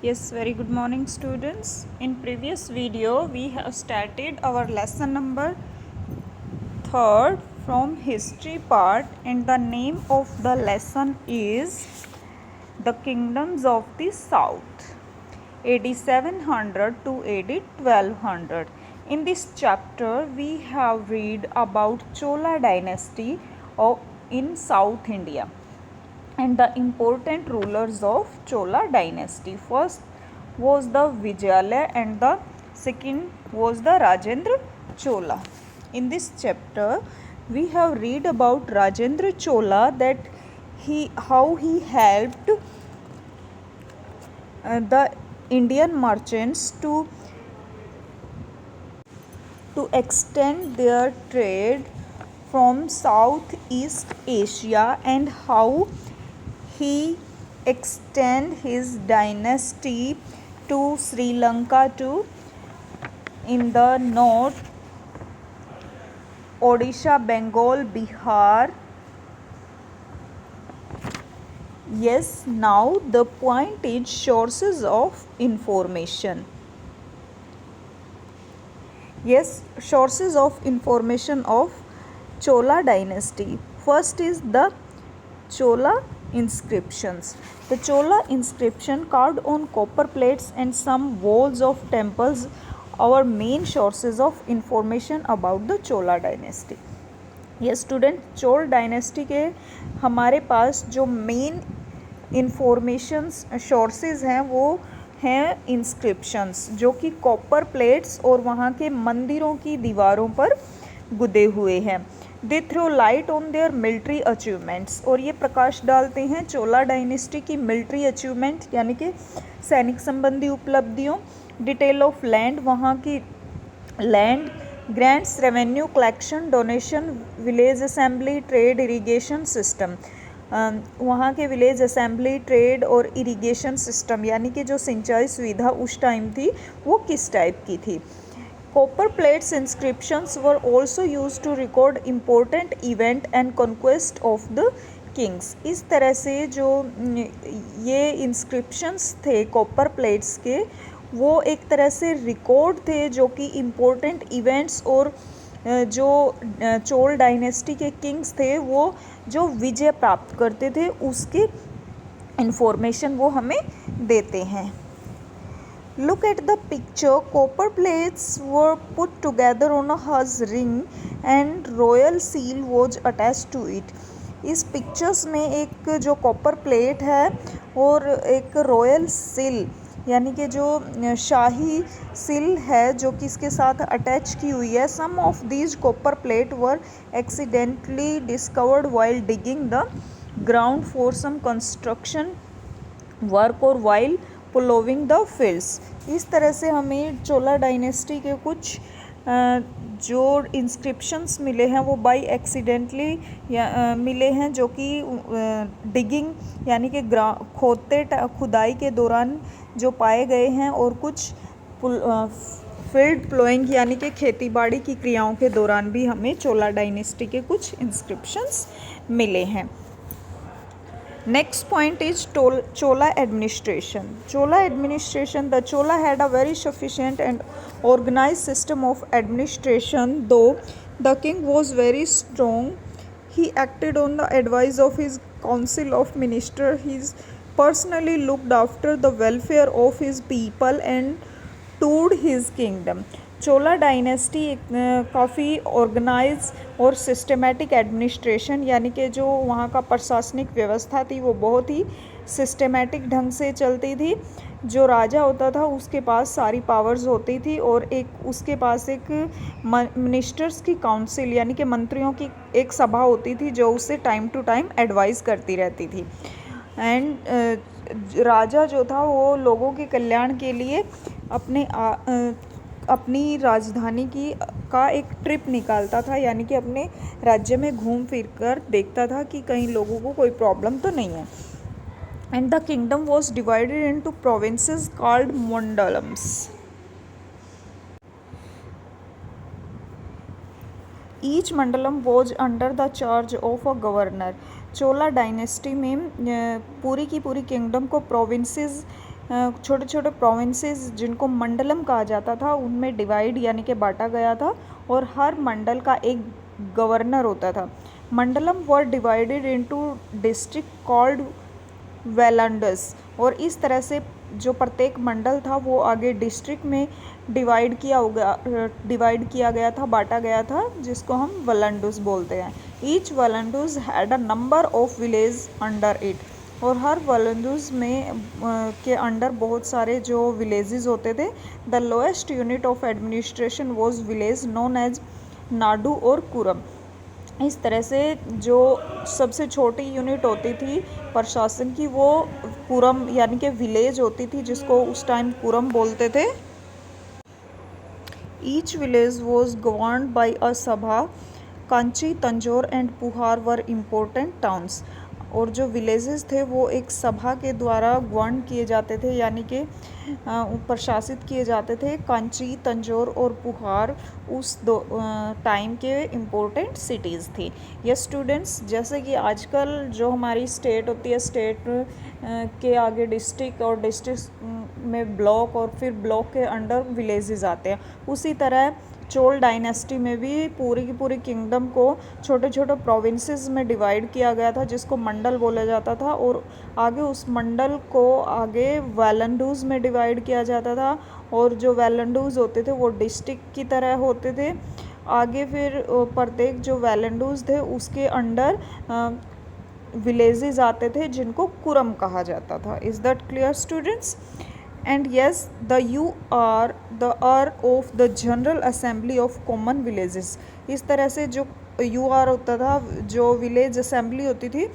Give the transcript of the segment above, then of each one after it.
Yes, very good morning students. In previous video we have started our lesson number 3rd from history part, and the name of the lesson is The Kingdoms of the South, AD 700 to AD 1200. In this chapter we have read about Chola dynasty in South India and the important rulers of Chola dynasty. First was the Vijayalaya and the second was the Rajendra Chola. In this chapter we have read about Rajendra Chola, that how he helped the Indian merchants to extend their trade from Southeast Asia, and how he extend his dynasty to Sri Lanka too, in the north, Odisha, Bengal, Bihar. Yes, now the point is sources of information. Yes, sources of information of Chola dynasty. First is the Chola inscriptions. The Chola inscription carved on copper plates and some walls of temples are main sources of information about the Chola dynasty. ये student Chola dynasty के हमारे पास जो main informations sources हैं वो हैं inscriptions, जो कि copper plates और वहाँ के मंदिरों की दीवारों पर गुदे हुए हैं. They throw light on their military achievements, और ये प्रकाश डालते हैं चोला डायनेस्टी की मिलिट्री अचीवमेंट यानी कि सैनिक संबंधी उपलब्धियों. डिटेल ऑफ लैंड, वहाँ की land, grants, revenue collection, donation, village assembly, trade, irrigation system. वहाँ के विलेज असेंबली, ट्रेड और इरिगेशन सिस्टम यानी कि जो सिंचाई सुविधा उस टाइम थी वो किस टाइप की थी. Copper plates inscriptions were also use to record important event and conquest of the kings. इस तरह से जो ये इंस्क्रिप्शंस थे कॉपर प्लेट्स के, वो एक तरह से रिकॉर्ड थे जो कि इम्पोर्टेंट इवेंट्स और जो चोल डायनेस्टी के किंग्स थे वो जो विजय प्राप्त करते थे उसकी इंफॉर्मेशन वो हमें देते हैं. Look at the picture. Copper plates were put together on a Huz ring and royal seal was attached to it. इस पिक्चर्स में एक जो कॉपर प्लेट है और एक रॉयल सील यानी कि जो शाही सील है जो कि इसके साथ अटैच की हुई है. Some of these copper plate were accidentally discovered while digging the ground for some construction work और वाइल प्लोविंग द फील्ड्स. इस तरह से हमें चोला डायनेस्टी के कुछ जो इंस्क्रिप्शंस मिले हैं वो बाई एक्सीडेंटली मिले हैं, जो कि डिगिंग यानी कि खुदाई के दौरान जो पाए गए हैं, और कुछ फील्ड प्लोइंग यानी कि खेतीबाड़ी की क्रियाओं के दौरान भी हमें चोला डायनेस्टी के कुछ इंस्क्रिप्शंस मिले हैं. Next point is Chola administration. Chola administration. The Chola had a very sufficient and organized system of administration. Though the king was very strong, he acted on the advice of his council of ministers. He personally looked after the welfare of his people and toured his kingdom. Chola dynasty काफ़ी organise और systematic administration यानी कि जो वहाँ का प्रशासनिक व्यवस्था थी वो बहुत ही सिस्टमेटिक ढंग से चलती थी. जो राजा होता था उसके पास सारी पावर्स होती थी और एक उसके पास एक मिनिस्टर्स की काउंसिल यानी कि मंत्रियों की एक सभा होती थी जो उससे टाइम टू टाइम एडवाइस करती रहती थी. एंड राजा जो था वो लोगों के कल्याण के लिए अपनी राजधानी का एक ट्रिप निकालता था, यानी कि अपने राज्य में घूम फिर कर देखता था कि कहीं लोगों को कोई प्रॉब्लम तो नहीं है. And the kingdom was divided into provinces called mandalams. Each mandalam was under the charge of a governor. Chola dynasty में पूरी की पूरी किंगडम को प्रोविंसेस छोटे छोटे प्रोविंसेस जिनको मंडलम कहा जाता था उनमें डिवाइड यानी कि बांटा गया था, और हर मंडल का एक गवर्नर होता था। Mandalam were divided into district called valanadus, और इस तरह से जो प्रत्येक मंडल था वो आगे डिस्ट्रिक्ट में डिवाइड किया गया था, बांटा गया था, जिसको हम वलंडुस बोलते हैं। Each valanadus had a number of village under it, और हर वलंडुस में के अंडर बहुत सारे जो विलेजेस होते थे। The lowest unit of administration was village known as nadu और कुरम। इस तरह से जो सबसे छोटी यूनिट होती थी प्रशासन की वो कुरम यानी कि विलेज होती थी, जिसको उस टाइम कुरम बोलते थे। Each village was governed by a sabha. Kanchi, Tanjore and Puhar were important towns, और जो विलेजेस थे वो एक सभा के द्वारा गवर्न किए जाते थे, यानी कि प्रशासित किए जाते थे। कांची, तंजौर और पुहार उस टाइम के इम्पोर्टेंट सिटीज़ थी। ये स्टूडेंट्स, जैसे कि आजकल जो हमारी स्टेट होती है, स्टेट के आगे डिस्ट्रिक्ट, और डिस्ट्रिक्ट में ब्लॉक, और फिर ब्लॉक के अंडर विलेजेस आते हैं, उसी तरह चोल डायनेस्टी में भी पूरी की पूरी किंगडम को छोटे छोटे प्रोविंसेस में डिवाइड किया गया था, जिसको मंडल बोला जाता था, और आगे उस मंडल को आगे वैलंडूज में डिवाइड किया जाता था, और जो वैलंडूज होते थे वो डिस्ट्रिक्ट की तरह होते थे। आगे फिर प्रत्येक जो वैलंडूज थे उसके अंडर विलेजेस आते थे, जिनको कुरम कहा जाता था। Is that clear students? And yes, the UR the R of the General Assembly of Common Villages, इस तरह से जो UR होता था, जो विलेज असेंबली होती थी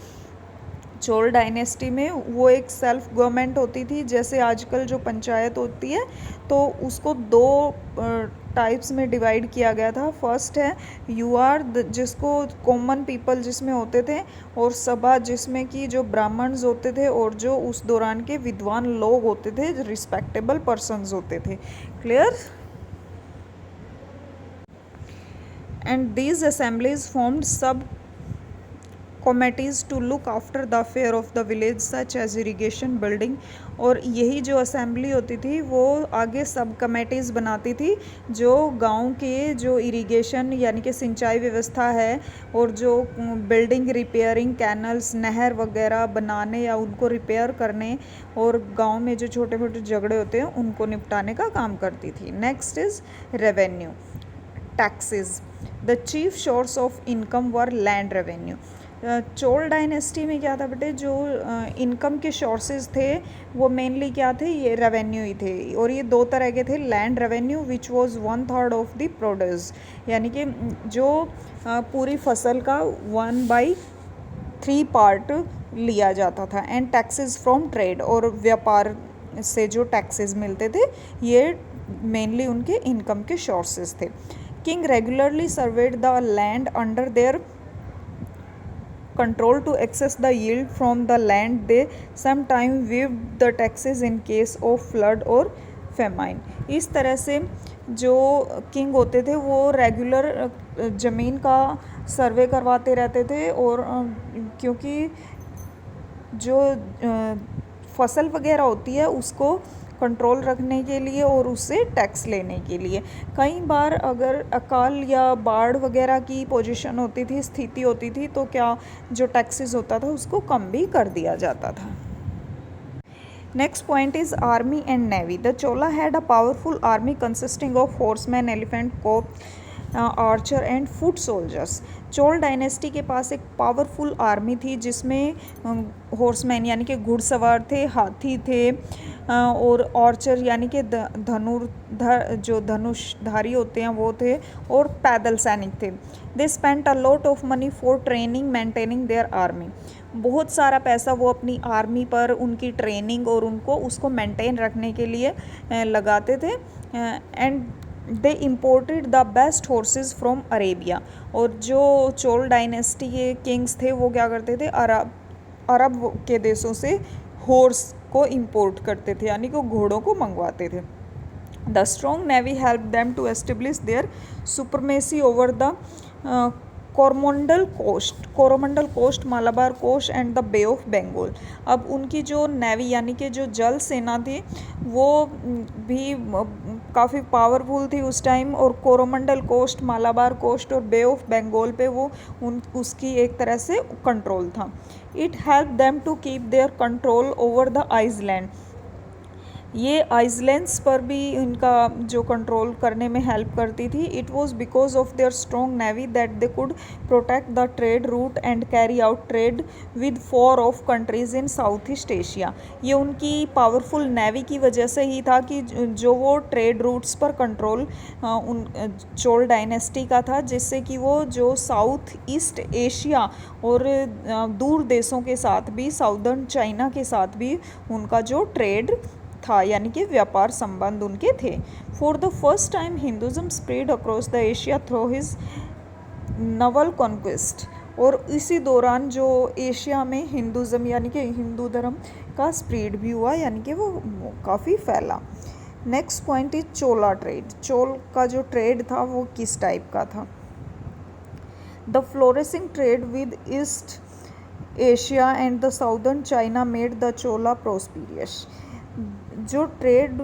चोल डायनेस्टी में, वो एक सेल्फ गवर्नमेंट होती थी। जैसे आजकल जो पंचायत होती है, तो उसको दो टाइप्स में डिवाइड किया गया था। फर्स्ट है यूआर, जिसको कॉमन पीपल जिसमें होते थे, और सभा जिसमें कि जो ब्राह्मण्स होते थे और जो उस दौरान के विद्वान लोग होते थे, रिस्पेक्टेबल पर्सन्स होते थे। Clear? And these assemblies formed sub committees to look after the affair of the village such as irrigation, building, और यही जो असेंबली होती थी वो आगे सब कमेटीज़ बनाती थी, जो गांव के जो इरीगेशन यानी कि सिंचाई व्यवस्था है, और जो बिल्डिंग रिपेयरिंग, कैनल्स, नहर वगैरह बनाने या उनको रिपेयर करने, और गांव में जो छोटे छोटे झगड़े होते हैं उनको निपटाने का काम करती थी। Next is revenue, taxes. The chief source of income were land revenue. Chola dynasty में क्या था बेटे, जो इनकम के सोर्सेज थे वो मेनली क्या थे, ये रेवेन्यू ही थे, और ये दो तरह के थे। Land revenue which was 1/3 of the produce, यानी कि जो पूरी फसल का 1/3 पार्ट लिया जाता था। एंड टैक्सेस फ्रॉम ट्रेड, और व्यापार से जो टैक्सेस मिलते थे, ये मेनली उनके इनकम के सोर्सेज थे। King regularly served the land under their control to access the yield from the land. They sometimes waived the taxes in case of flood or famine. इस तरह से जो किंग होते थे वो रेगुलर ज़मीन का सर्वे करवाते रहते थे, और क्योंकि जो फसल वगैरह होती है उसको कंट्रोल रखने के लिए और उससे टैक्स लेने के लिए। कई बार अगर अकाल या बाढ़ वगैरह की पोजीशन होती थी, स्थिति होती थी, तो क्या जो टैक्सेस होता था उसको कम भी कर दिया जाता था। Next point is army and navy. The Chola had a powerful army consisting of horseman, elephant, cop, archer and foot soldiers. Chola dynasty के पास एक पावरफुल आर्मी थी, जिसमें हॉर्समैन यानी कि घुड़सवार थे, हाथी थे, और आर्चर यानी कि जो धनुषधारी होते हैं वो थे, और पैदल सैनिक थे। They spent a lot of money for training, maintaining their army. बहुत सारा पैसा वो अपनी आर्मी पर, उनकी ट्रेनिंग और उसको मेंटेन रखने के लिए लगाते थे। And they imported the best horses from Arabia, और जो चोल डायनेस्टी के किंग्स थे वो क्या करते थे, अरब के देशों से हॉर्स को इम्पोर्ट करते थे, यानी कि घोड़ों को मंगवाते थे। The strong navy help them to establish their supremacy over the Coromandel coast, Malabar coast and the Bay of Bengal. अब उनकी जो नेवी यानी कि जो जल सेना थी वो भी काफ़ी पावरफुल थी उस टाइम, और कोरोमंडल कोस्ट, मालाबार कोस्ट और बे ऑफ बंगाल पे वो उसकी एक तरह से कंट्रोल था। It help them to keep their control over the island. ये आइसलैंड्स पर भी इनका जो कंट्रोल करने में हेल्प करती थी। It was because of their strong navy that they could protect the trade route and carry out trade with 4 of countries in south east Asia. ये उनकी पावरफुल नेवी की वजह से ही था कि जो वो ट्रेड रूट्स पर कंट्रोल उन चोल डायनेस्टी का था, जिससे कि वो जो साउथ ईस्ट एशिया और दूर देशों के साथ भी, साउदर्न चाइना के साथ भी उनका जो ट्रेड था यानी कि व्यापार संबंध उनके थे। For the first time Hinduism spread across the Asia through his Naval conquest. और इसी दौरान जो एशिया में हिंदुज़म यानी कि हिंदू धर्म का स्प्रेड भी हुआ, यानी कि वो काफ़ी फैला। Next point is Chola trade. Chola का जो ट्रेड था वो किस टाइप का था? The flourishing trade with east Asia and the southern China made the Chola prosperous. जो ट्रेड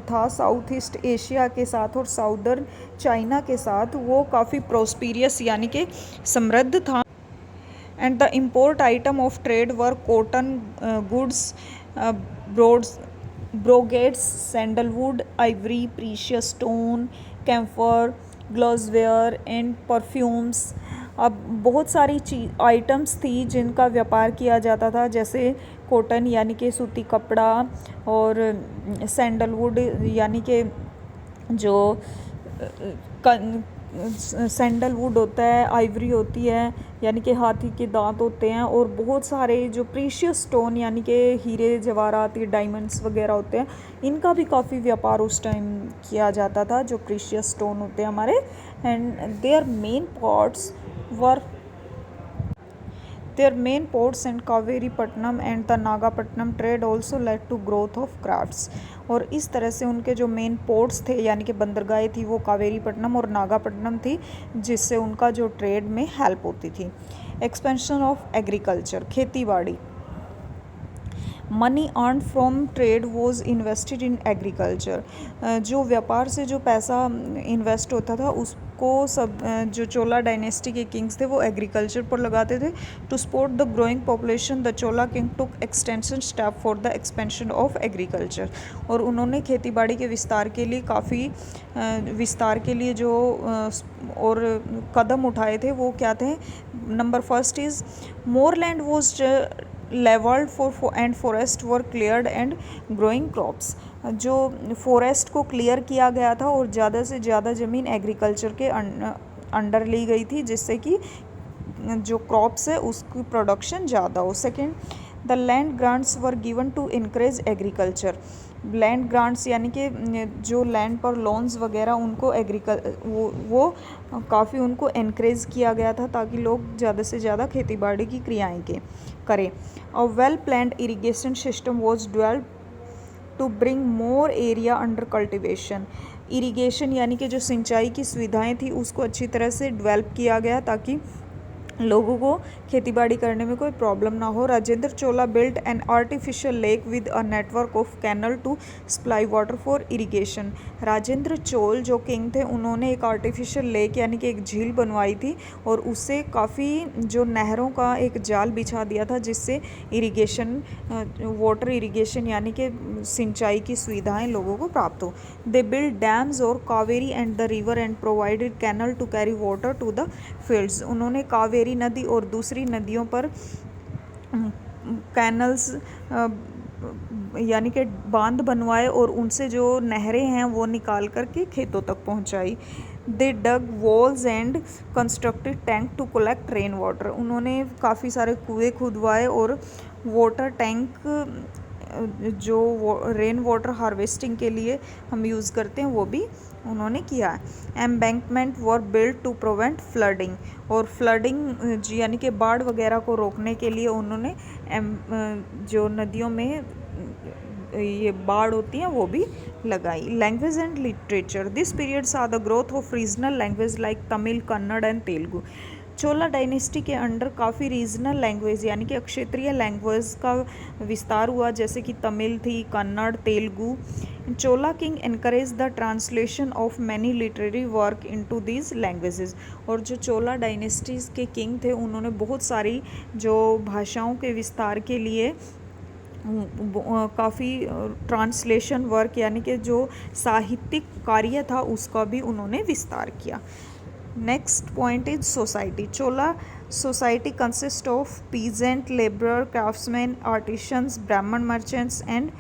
था साउथ ईस्ट एशिया के साथ और साउदर्न चाइना के साथ, वो काफ़ी प्रोस्पिरियस यानी कि समृद्ध था। And the import item of trade were cotton goods, brocades, sandalwood, ivory, precious stone, camphor, glassware and perfumes. अब बहुत सारी आइटम्स थी जिनका व्यापार किया जाता था, जैसे कॉटन यानी कि सूती कपड़ा, और सैंडलवुड यानी कि जो सैंडलवुड होता है, आइवरी होती है यानी कि हाथी के दांत होते हैं, और बहुत सारे जो प्रीशियस स्टोन यानी कि हीरे जवाहरात, डायमंड्स वगैरह होते हैं, इनका भी काफ़ी व्यापार उस टाइम किया जाता था, जो प्रीशियस स्टोन होते हैं हमारे। And their main ports and Kaveripatnam and the Nagapatnam trade also led to growth of crafts। और इस तरह से उनके जो मेन पोर्ट्स थे यानी कि बंदरगाहें थी वो कावेरीपट्टनम और नागापट्टनम थी, जिससे उनका जो ट्रेड में हेल्प होती थी। एक्सपेंशन ऑफ एग्रीकल्चर, खेती बाड़ी। Money earn from trade was invested in agriculture. जो व्यापार से जो पैसा इन्वेस्ट होता था उसको सब जो चोला डायनेस्टी के किंग्स थे वो एग्रीकल्चर पर लगाते थे। To support the growing population the Chola king took extension step for the expansion of agriculture. और उन्होंने खेती बाड़ी के विस्तार के लिए काफ़ी विस्तार के लिए जो और कदम उठाए थे वो क्या थे? Number first is more land was levelled for and forest were cleared and growing crops. जो फॉरेस्ट को क्लियर किया गया था और ज़्यादा से ज़्यादा ज़मीन एग्रीकल्चर के अंडर ली गई थी, जिससे कि जो क्रॉप्स है उसकी प्रोडक्शन ज़्यादा हो। Second, the land grants were given to increase agriculture. Land grants यानी कि जो लैंड पर लोन्स वगैरह उनको वो काफ़ी उनको इनक्रेज किया गया था ताकि लोग ज़्यादा से ज़्यादा खेती बाड़ी की क्रियाएँ करें। A well planned irrigation system was developed to bring more area under cultivation. Irrigation यानी कि जो सिंचाई की सुविधाएं थी उसको अच्छी तरह से डेवलप किया गया ताकि लोगों को खेतीबाड़ी करने में कोई प्रॉब्लम ना हो। Rajendra Chola built an artificial lake with a network of canal to supply water for irrigation. Rajendra Chola जो किंग थे उन्होंने एक आर्टिफिशियल लेक यानी कि एक झील बनवाई थी और उससे काफ़ी जो नहरों का एक जाल बिछा दिया था, जिससे इरिगेशन वाटर इरिगेशन यानी कि सिंचाई की सुविधाएं लोगों को प्राप्त हो। दे बिल्ड डैम्स और Kaveri and the river and provided canal to carry water to the fields. उन्होंने कावेरी नदी और दूसरी नदियों पर कैनल्स यानी कि बांध बनवाए और उनसे जो नहरें हैं वो निकाल करके खेतों तक पहुंचाई। They dug wells and constructed tank to collect rain water. उन्होंने काफ़ी सारे कुएं खुदवाए और वाटर टैंक जो रेन वाटर हार्वेस्टिंग के लिए हम यूज़ करते हैं वो भी उन्होंने किया है। Embankment were build to prevent flooding. और फ्लडिंग यानी कि बाढ़ वगैरह को रोकने के लिए उन्होंने जो नदियों में ये बाढ़ होती हैं वो भी लगाई। Language and literature, this period saw the growth of regional language like Tamil, Kannada and Telugu. Chola dynasty के अंडर काफ़ी रीजनल लैंग्वेज यानी कि क्षेत्रीय लैंग्वेज का विस्तार हुआ, जैसे कि तमिल थी, Kannada, Telugu. Chola king encourage the translation of many literary work into these languages. और जो चोला डायनेस्टीज़ के किंग थे उन्होंने बहुत सारी जो भाषाओं के विस्तार के लिए काफ़ी ट्रांसलेशन वर्क यानी कि जो साहित्यिक कार्य था उसका भी उन्होंने विस्तार किया। Next point is society. Chola society consist of peasant, labourer, craftsman, artisans, Brahmin merchants and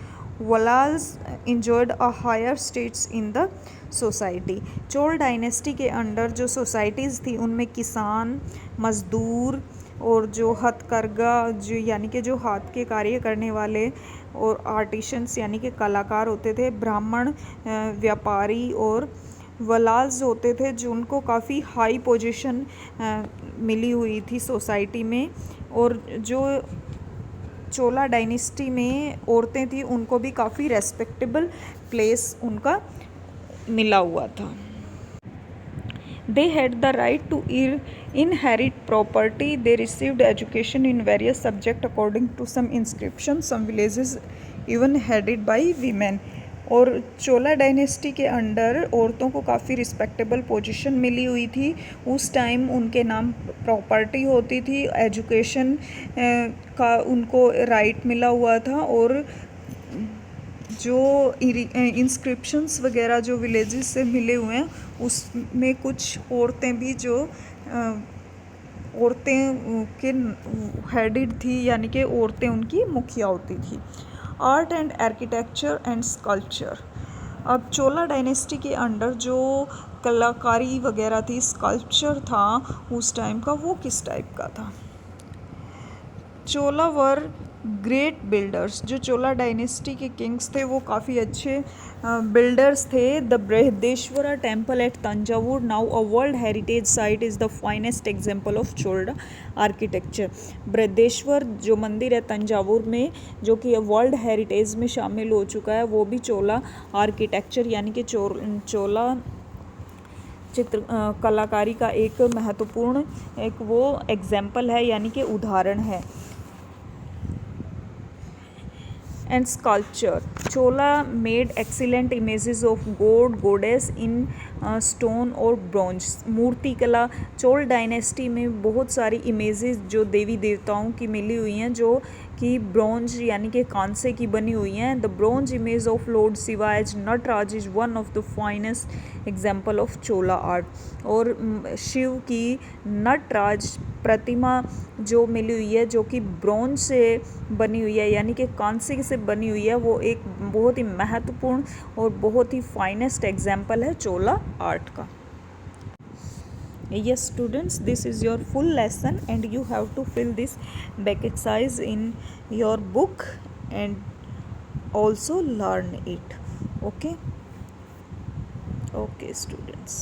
Vellalas enjoyed a higher status in the society. Chola dynasty के अंडर जो सोसाइटीज़ थी उनमें किसान, मज़दूर और जो हथकरघा जो यानी कि जो हाथ के कार्य करने वाले और आर्टिशंस यानी कि कलाकार होते थे, ब्राह्मण, व्यापारी और वलाल्स होते थे जो उनको काफ़ी हाई पोजीशन मिली हुई थी सोसाइटी में। और जो चोला डायनेस्टी में औरतें थी उनको भी काफ़ी रेस्पेक्टेबल प्लेस उनका मिला हुआ था। They had the right to inherit property. They received education in various subjects according to some inscriptions. Some villages even headed by women. और चोला डायनेस्टी के अंडर औरतों को काफ़ी रिस्पेक्टेबल पोजीशन मिली हुई थी। उस टाइम उनके नाम प्रॉपर्टी होती थी, एजुकेशन का उनको राइट मिला हुआ था। और जो इंस्क्रिप्शंस वगैरह जो विलेजेस से मिले हुए हैं उसमें कुछ औरतें भी जो औरतें के हेडेड थी यानी कि औरतें उनकी मुखिया होती थी। Art and architecture and sculpture. अब चोला डायनेस्टी के अंडर जो कलाकारी वगैरह थी, स्कल्पचर था उस टाइम का, वो किस टाइप का था? चोला वर ग्रेट बिल्डर्स। जो चोला डायनेस्टी के किंग्स थे वो काफ़ी अच्छे बिल्डर्स थे। The Brihadeshwara temple at Thanjavur, now a world heritage site, is the finest example of Chola architecture. Brihadeshwar जो मंदिर है तंजावुर में जो कि वर्ल्ड हेरिटेज में शामिल हो चुका है, वो भी चोला आर्किटेक्चर यानी कि चोला चित्र कलाकारी का एक महत्वपूर्ण एक वो एग्जाम्पल है यानी कि उदाहरण है। And sculpture. Chola made excellent images of God गोडेस in stone और ब्रॉन्ज। मूर्ति कला। चोल डायनेस्टी में बहुत सारी इमेजेस जो देवी देवताओं की मिली हुई हैं जो कि ब्रॉन्ज यानी कि कांसे की बनी हुई हैं। The bronze image of Lord Shiva as Nataraja is one of the finest example of Chola art. और शिव की नटराज प्रतिमा जो मिली हुई है जो कि ब्रॉन्ज से बनी हुई है यानी कि कांसे से बनी हुई है, वो एक बहुत ही महत्वपूर्ण और बहुत ही फाइनेस्ट एग्जाम्पल है चोला आर्ट का। Yes students, this is your full lesson and you have to fill this back exercise in your book and also learn it. Okay students.